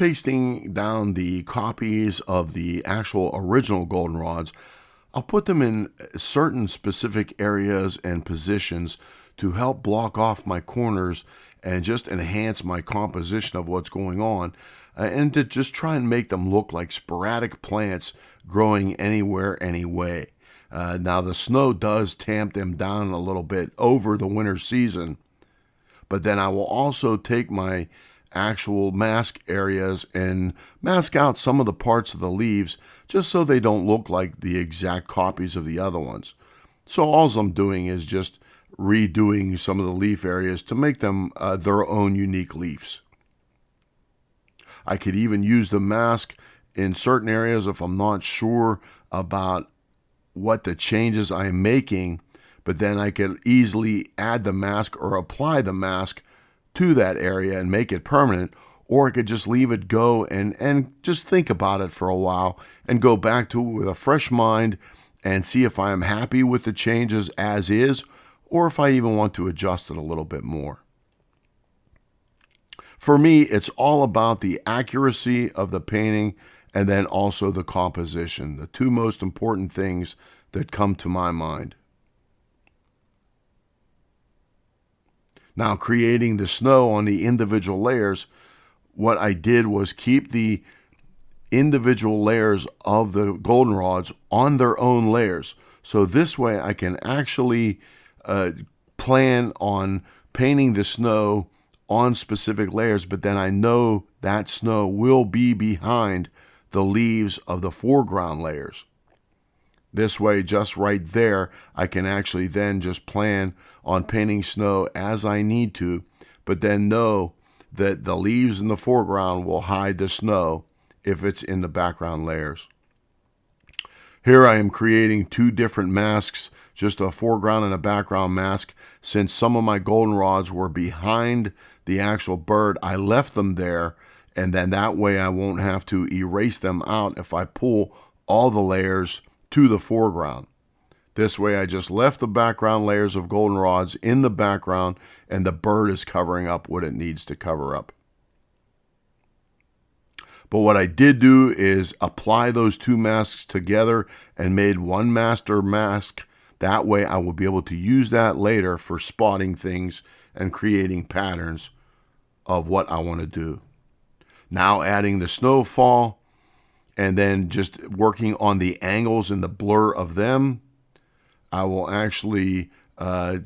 pasting down the copies of the actual original goldenrods, I'll put them in certain specific areas and positions to help block off my corners and just enhance my composition of what's going on, and to just try and make them look like sporadic plants growing anywhere, anyway. Now, the snow does tamp them down a little bit over the winter season, but then I will also take my actual mask areas and mask out some of the parts of the leaves just so they don't look like the exact copies of the other ones. So all I'm doing is just redoing some of the leaf areas to make them their own unique leaves. I could even use the mask in certain areas if I'm not sure about what the changes I'm making, but then I could easily add the mask or apply the mask to that area and make it permanent, or I could just leave it go and just think about it for a while and go back to it with a fresh mind and see if I am happy with the changes as is, or if I even want to adjust it a little bit more. For me, it's all about the accuracy of the painting and then also the composition, the two most important things that come to my mind. Now, creating the snow on the individual layers, what I did was keep the individual layers of the goldenrods on their own layers. So this way I can actually plan on painting the snow on specific layers, but then I know that snow will be behind the leaves of the foreground layers. This way, just right there, I can actually then just plan on painting snow as I need to, but then know that the leaves in the foreground will hide the snow if it's in the background layers. Here I am creating two different masks, just a foreground and a background mask. Since some of my goldenrods were behind the actual bird, I left them there, and then that way I won't have to erase them out if I pull all the layers to the foreground. This way I just left the background layers of goldenrods in the background, and the bird is covering up what it needs to cover up. But what I did do is apply those two masks together and made one master mask. That way I will be able to use that later for spotting things and creating patterns of what I want to do. Now adding the snowfall and then just working on the angles and the blur of them, I will actually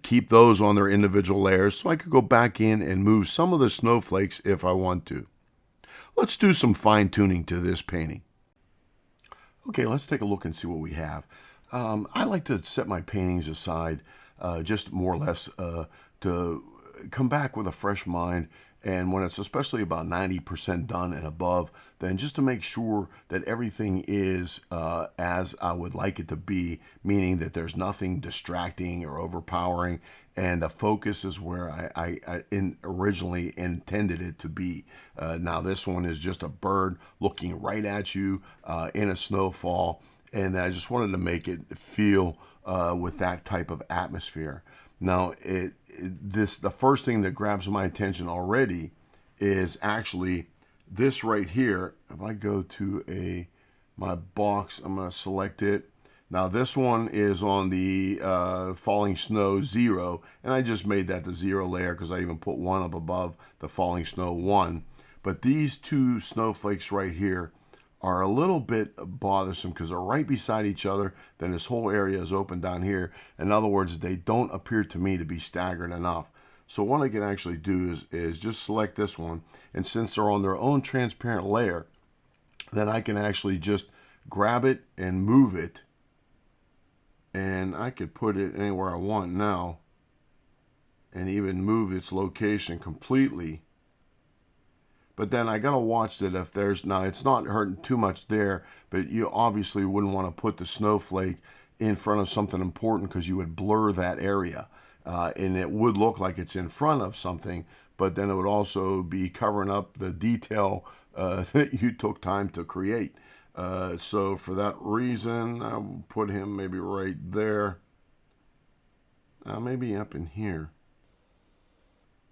keep those on their individual layers so I could go back in and move some of the snowflakes if I want to. Let's do some fine tuning to this painting. Okay, let's take a look and see what we have. I like to set my paintings aside just more or less to come back with a fresh mind, and when it's especially about 90% done and above, then just to make sure that everything is as I would like it to be, meaning that there's nothing distracting or overpowering, and the focus is where I originally intended it to be. Now this one is just a bird looking right at you in a snowfall, and I just wanted to make it feel with that type of atmosphere. Now, the first thing that grabs my attention already is actually this right here. If I go to my box, I'm going to select it. Now, this one is on the falling snow 0, and I just made that the 0 layer because I even put one up above the falling snow 1. But these two snowflakes right here are a little bit bothersome because they're right beside each other. Then this whole area is open down here. In other words, they don't appear to me to be staggered enough. So what I can actually do is just select this one, and since they're on their own transparent layer, then I can actually just grab it and move it, and I could put it anywhere I want now and even move its location completely. But then I gotta watch that if there's, now it's not hurting too much there, but you obviously wouldn't want to put the snowflake in front of something important because you would blur that area. And it would look like it's in front of something, but then it would also be covering up the detail that you took time to create. So for that reason, I'll put him maybe right there. Maybe up in here.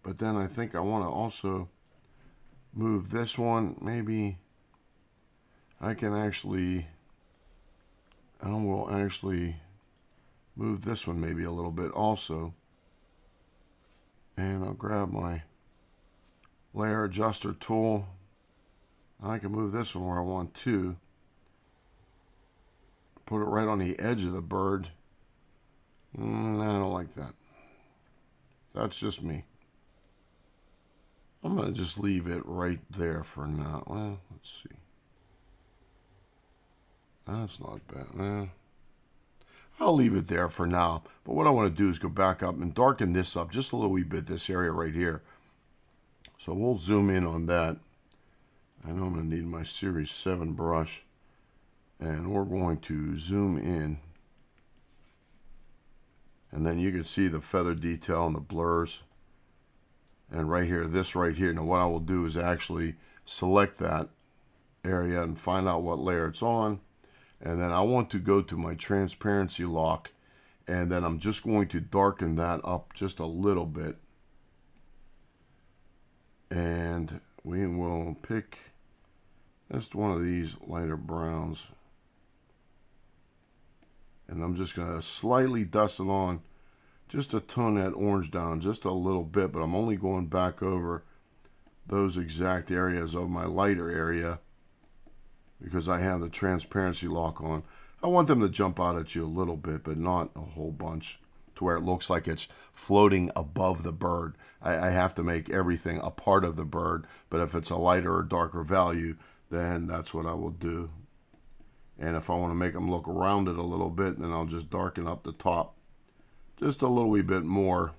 But then I think I want to also move this one. Maybe I can actually, I will actually move this one maybe a little bit also. And I'll grab my layer adjuster tool. I can move this one where I want to. Put it right on the edge of the bird. I don't like that. That's just me. I'm going to just leave it right there for now. Well, let's see. That's not bad. I'll leave it there for now. But what I want to do is go back up and darken this up just a little wee bit, this area right here. So we'll zoom in on that. I know I'm going to need my Series 7 brush. And we're going to zoom in. And then you can see the feather detail and the blurs. And right here, this right here. Now what I will do is actually select that area and find out what layer it's on. And then I want to go to my transparency lock. And then I'm just going to darken that up just a little bit. And we will pick just one of these lighter browns. And I'm just going to slightly dust it on just to tone that orange down just a little bit. But I'm only going back over those exact areas of my lighter area because I have the transparency lock on. I want them to jump out at you a little bit, but not a whole bunch to where it looks like it's floating above the bird. I have to make everything a part of the bird. But if it's a lighter or darker value, then that's what I will do. And if I want to make them look rounded a little bit, then I'll just darken up the top just a little wee bit more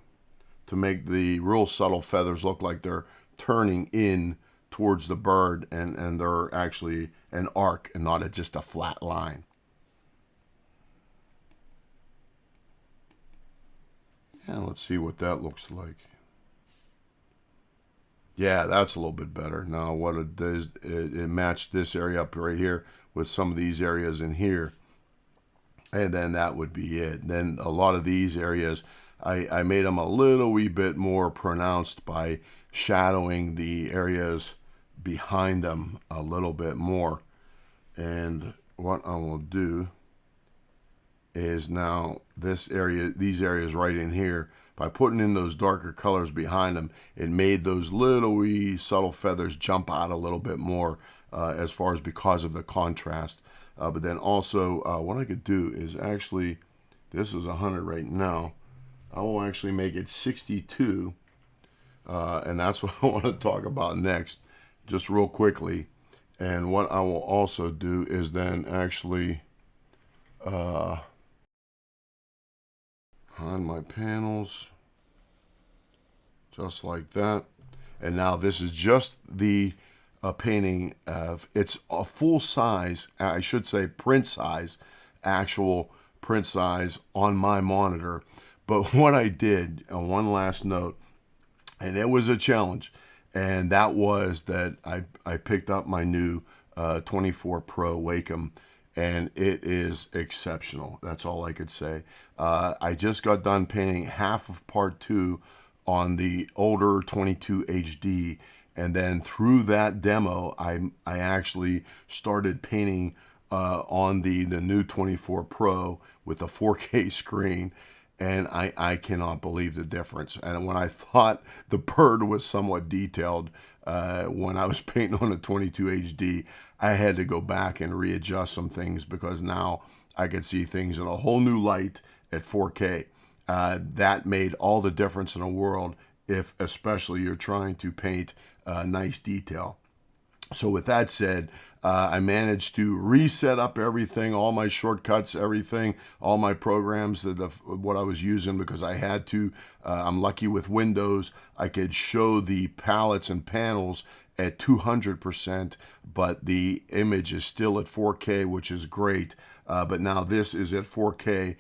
to make the real subtle feathers look like they're turning in towards the bird and they're actually an arc and not just a flat line. And let's see what that looks like. Yeah, that's a little bit better. Now what it does, it matched this area up right here with some of these areas in here. And then that would be it. Then a lot of these areas, I made them a little wee bit more pronounced by shadowing the areas behind them a little bit more. And what I will do is now this area, these areas right in here, by putting in those darker colors behind them, it made those little wee subtle feathers jump out a little bit more as far as because of the contrast. But then also what I could do is actually, this is 100 right now. I will actually make it 62. And that's what I want to talk about next, just real quickly. And what I will also do is then actually on my panels, just like that. And now this is just the painting of, it's a full size, I should say print size, actual print size on my monitor. But what I did, one last note, and it was a challenge, and that was that I picked up my new 24 Pro Wacom, and it is exceptional. That's all I could say. I just got done painting half of part 2 on the older 22 HD, and then through that demo, I actually started painting on the new 24 Pro with a 4K screen. And I cannot believe the difference. And when I thought the bird was somewhat detailed when I was painting on a 22 HD, I had to go back and readjust some things because now I could see things in a whole new light at 4K. That made all the difference in the world if especially you're trying to paint nice detail. So with that said, I managed to reset up everything, all my shortcuts, everything, all my programs, what I was using because I had to. I'm lucky with Windows. I could show the palettes and panels at 200%, but the image is still at 4K, which is great. But now this is at 4K.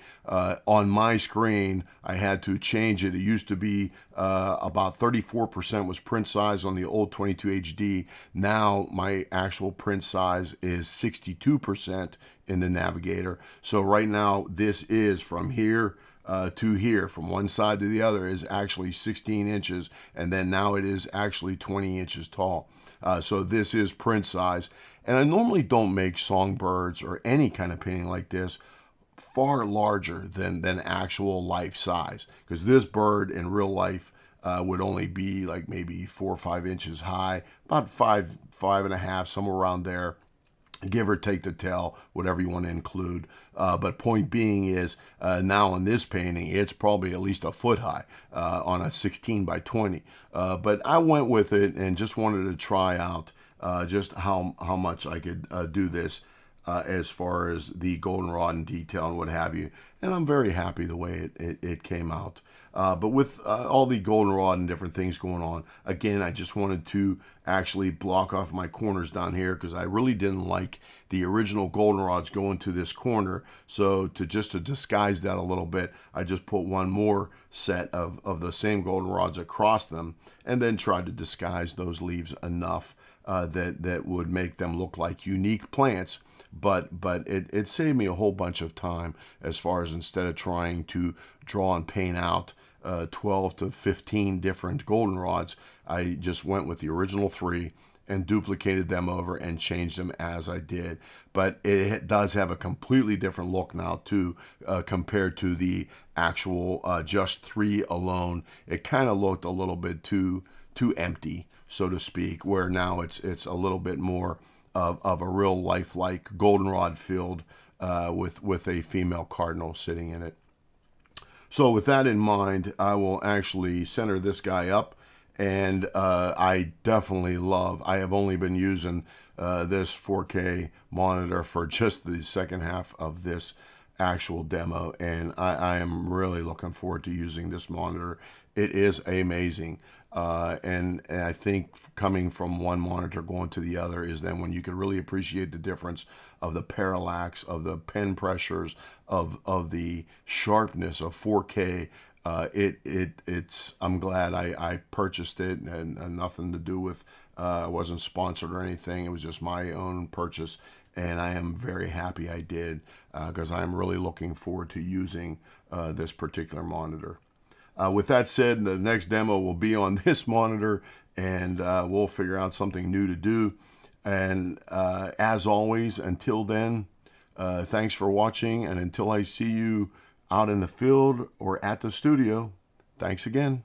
On my screen, I had to change it. It used to be about 34% was print size on the old 22 HD. Now my actual print size is 62% in the Navigator. So right now, this is from here to here, from one side to the other, is actually 16 inches, and then now it is actually 20 inches tall. So this is print size. And I normally don't make songbirds or any kind of painting like this far larger than actual life size, because this bird in real life would only be like maybe 4 or 5 inches high, about five and a half, somewhere around there, give or take the tail, whatever you want to include. But point being is, now in this painting, it's probably at least a foot high on a 16 by 20. But I went with it and just wanted to try out just how much I could do this as far as the goldenrod and detail and what have you. And I'm very happy the way it came out. But with all the goldenrod and different things going on, again, I just wanted to actually block off my corners down here, because I really didn't like the original goldenrods going to this corner. So to disguise that a little bit, I just put one more set of the same goldenrods across them, and then tried to disguise those leaves enough that would make them look like unique plants. But it saved me a whole bunch of time, as far as instead of trying to draw and paint out 12 to 15 different goldenrods, I just went with the original 3 and duplicated them over and changed them as I did. But it does have a completely different look now too, compared to the actual just 3 alone. It kind of looked a little bit too empty, so to speak, where now it's a little bit more of a real lifelike goldenrod field with a female cardinal sitting in it. So with that in mind, I will actually center this guy up, and I definitely I have only been using this 4K monitor for just the second half of this actual demo, and I am really looking forward to using this monitor. It is amazing. And I think coming from one monitor going to the other is then when you can really appreciate the difference of the parallax, of the pen pressures, of the sharpness of 4K. I'm glad I purchased it, and nothing to do with, I wasn't sponsored or anything. It was just my own purchase, and I am very happy I did, because I am really looking forward to using this particular monitor. With that said, the next demo will be on this monitor, and we'll figure out something new to do. And as always, until then, thanks for watching, and until I see you out in the field or at the studio, thanks again.